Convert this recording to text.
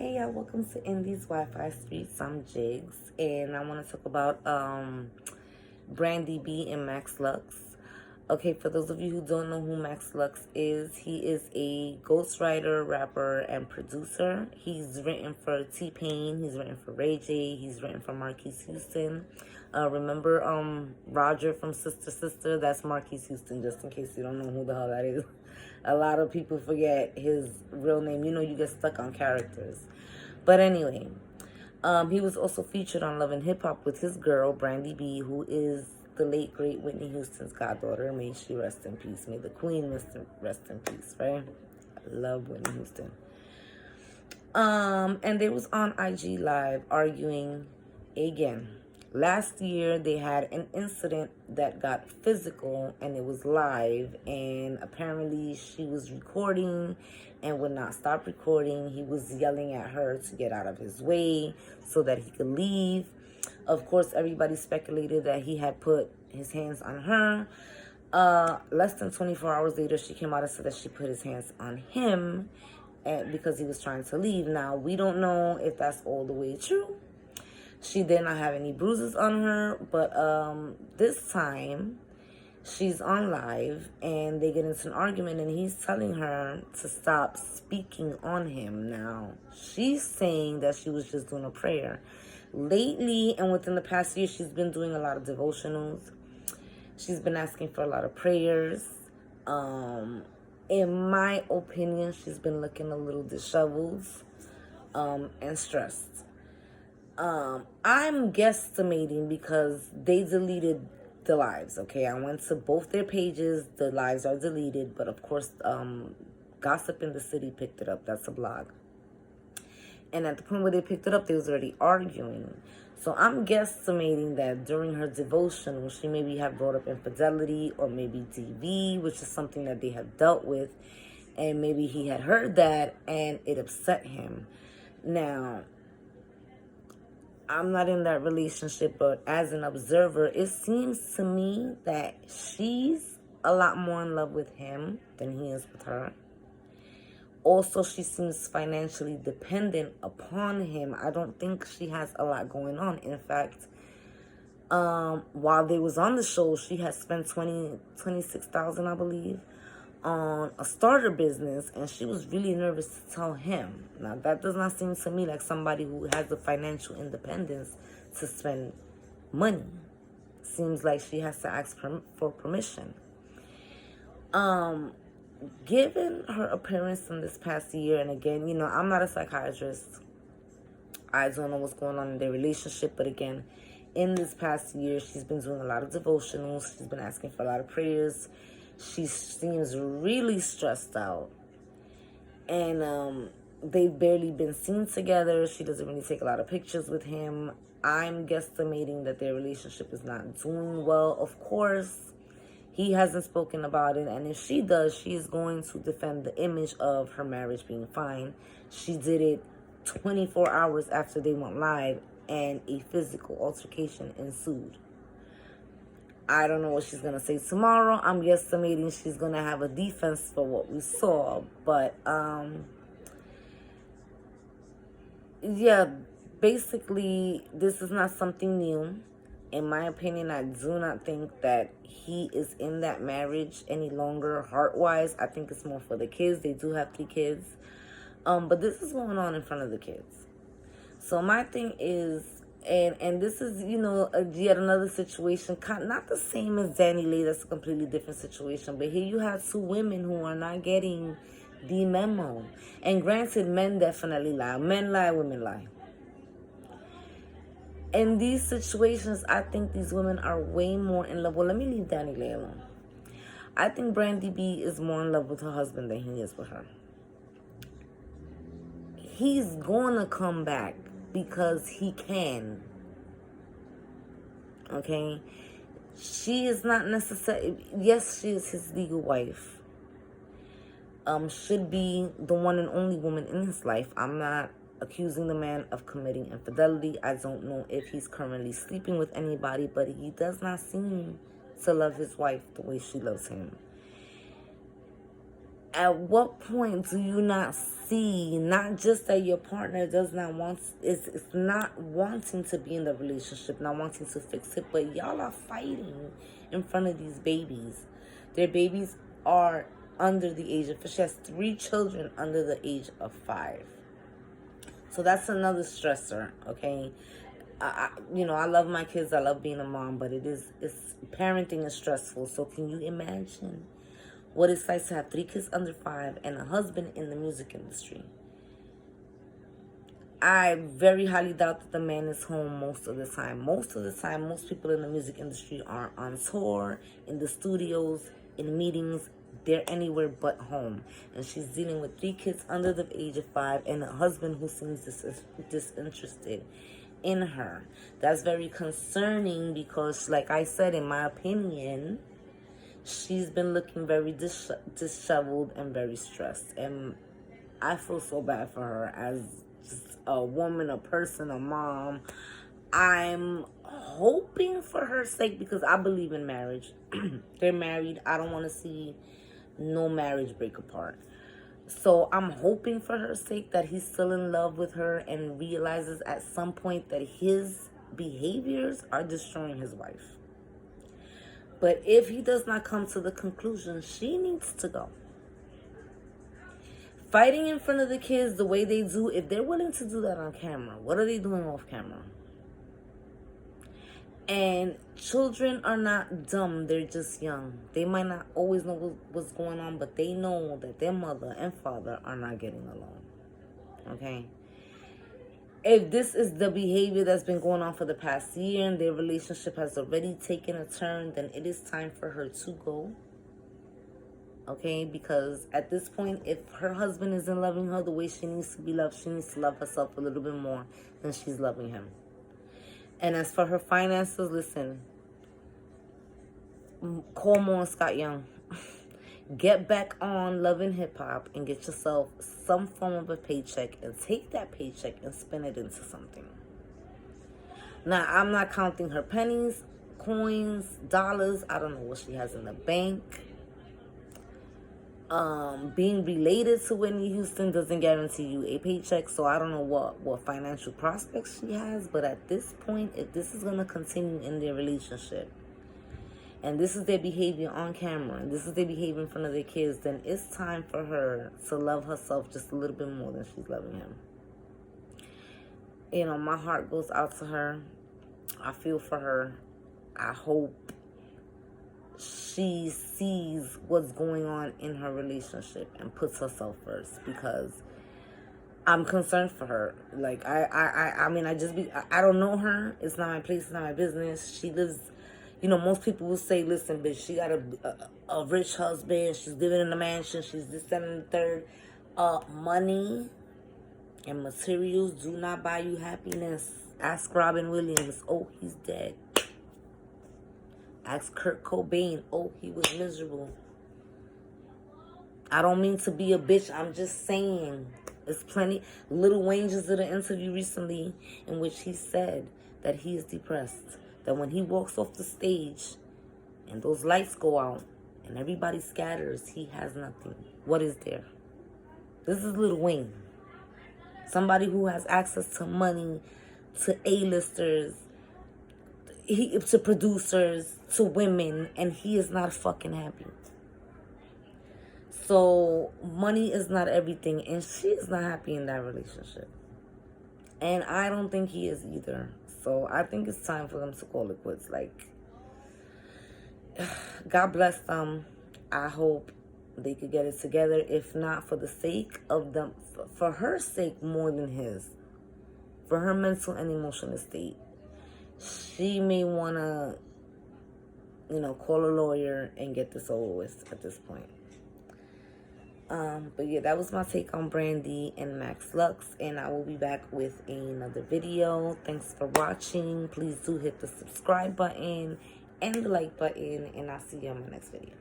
Hey y'all, welcome to Indies Wi-Fi Streets. I'm Jigs, and I want to talk about Brandib Max Lux. Okay, for those of you who don't know who Max Lux is, he is a ghostwriter, rapper, and producer. He's written for T-Pain, he's written for Ray J, he's written for Marquise Houston. Remember Roger from Sister Sister? That's Marquise Houston, just in case you don't know who the hell that is. A lot of people forget his real name. You know, you get stuck on characters. But anyway, he was also featured on Love and Hip Hop with his girl, Brandy B, who is the late, great Whitney Houston's goddaughter. May she rest in peace. May the queen rest in peace, right? I love Whitney Houston. And they was on IG Live arguing again. Last year, they had an incident that got physical, and it was live, and apparently she was recording and would not stop recording. He was yelling at her to get out of his way so that he could leave. Of course, everybody speculated that he had put his hands on her. Less than 24 hours later, she came out and said that she put his hands on him because he was trying to leave. Now, we don't know if that's all the way true. She did not have any bruises on her, but this time she's on live and they get into an argument and he's telling her to stop speaking on him. Now, she's saying that she was just doing a prayer. Lately and within the past year, she's been doing a lot of devotionals. She's been asking for a lot of prayers. In my opinion, she's been looking a little disheveled and stressed. I'm guesstimating because they deleted the lives, okay? I went to both their pages. The lives are deleted, but of course, Gossip in the City picked it up. That's a blog. And at the point where they picked it up, they was already arguing. So I'm guesstimating that during her devotional, she maybe have brought up infidelity or maybe DV, which is something that they have dealt with. And maybe he had heard that and it upset him. Now, I'm not in that relationship, but as an observer, it seems to me that she's a lot more in love with him than he is with her. Also, she seems financially dependent upon him. I don't think she has a lot going on. In fact, while they was on the show, she had spent $26,000, I believe, on a starter business, and she was really nervous to tell him. Now, that does not seem to me like somebody who has the financial independence to spend money. Seems like she has to ask for permission. Given her appearance in this past year, and again, you know, I'm not a psychiatrist. I don't know what's going on in their relationship, but again, in this past year, she's been doing a lot of devotionals. She's been asking for a lot of prayers. She seems really stressed out. And they've barely been seen together. She doesn't really take a lot of pictures with him. I'm guesstimating that their relationship is not doing well. Of course, he hasn't spoken about it. And if she does, she is going to defend the image of her marriage being fine. She did it 24 hours after they went live and a physical altercation ensued. I don't know what she's going to say tomorrow. I'm guesstimating she's going to have a defense for what we saw. But, yeah, basically, this is not something new. In my opinion, I do not think that he is in that marriage any longer, heart-wise. I think it's more for the kids. They do have 3 kids. But this is going on in front of the kids. So my thing is, and this is, you know, yet another situation, not the same as Danny Lee, that's a completely different situation, but here you have 2 women who are not getting the memo. And granted, men definitely lie. Men lie, women lie. In these situations, I think these women are way more in love. Well, let me leave Danny Lee alone. I think Brandy B is more in love with her husband than he is with her. He's going to come back because he can. Okay? She is not necessarily... Yes, she is his legal wife. Should be the one and only woman in his life. I'm not accusing the man of committing infidelity. I don't know if he's currently sleeping with anybody, but he does not seem to love his wife the way she loves him. At what point do you not see, not just that your partner does not want, is not wanting to be in the relationship, not wanting to fix it, but y'all are fighting in front of these babies. Their babies are under the age of, she has 3 children under the age of 5. So that's another stressor, okay? I love my kids. I love being a mom, but it's parenting is stressful. So can you imagine what it's like to have 3 kids under 5 and a husband in the music industry? I very highly doubt that the man is home most of the time. Most of the time, most people in the music industry are on tour, in the studios, in meetings. They're anywhere but home. And she's dealing with 3 kids under the age of 5 and a husband who seems disinterested in her. That's very concerning because, like I said, in my opinion, she's been looking very disheveled and very stressed. And I feel so bad for her as just a woman, a person, a mom. I'm hoping for her sake because I believe in marriage. They're married. I don't want to see no marriage break apart. So I'm hoping for her sake that he's still in love with her and realizes at some point that his behaviors are destroying his wife. But if he does not come to the conclusion, she needs to go. Fighting in front of the kids the way they do, if they're willing to do that on camera, what are they doing off camera? And children are not dumb, they're just young. They might not always know what's going on, but they know that their mother and father are not getting along. Okay? If this is the behavior that's been going on for the past year and their relationship has already taken a turn, then it is time for her to go. Okay? Because at this point, if her husband isn't loving her the way she needs to be loved, she needs to love herself a little bit more than she's loving him. And as for her finances, listen, call Mo and Scott Young. Get back on Love and Hip Hop and get yourself some form of a paycheck and take that paycheck and spend it into something. Now, I'm not counting her pennies, coins, dollars. I don't know what she has in the bank. Being related to Whitney Houston doesn't guarantee you a paycheck, so I don't know what financial prospects she has, but at this point, if this is going to continue in their relationship, and this is their behavior on camera, and this is their behavior in front of their kids, then it's time for her to love herself just a little bit more than she's loving him. You know, my heart goes out to her. I feel for her. I hope she sees what's going on in her relationship and puts herself first, because I'm concerned for her. Like, I mean, I don't know her. It's not my place. It's not my business. She lives, most people will say, listen, bitch, she got a rich husband. She's living in a mansion. She's this, that, and the third. Money and materials do not buy you happiness. Ask Robin Williams. Oh, he's dead. Ask Kurt Cobain. Oh, he was miserable. I don't mean to be a bitch. I'm just saying. There's plenty. Lil Wayne just did an interview recently in which he said that he is depressed. That when he walks off the stage and those lights go out and everybody scatters, he has nothing. What is there? This is Lil Wayne. Somebody who has access to money, to A-listers, to producers, to women, and he is not fucking happy. So money is not everything, and she is not happy in that relationship. And I don't think he is either. So I think it's time for them to call it quits. Like, God bless them. I hope they could get it together. If not, for the sake of them, for her sake more than his, for her mental and emotional state, she may want to, call a lawyer and get this over with at this point. But yeah, that was my take on Brandib and Max Lux, and I will be back with another video. Thanks for watching. Please do hit the subscribe button and the like button, and I'll see you on my next video.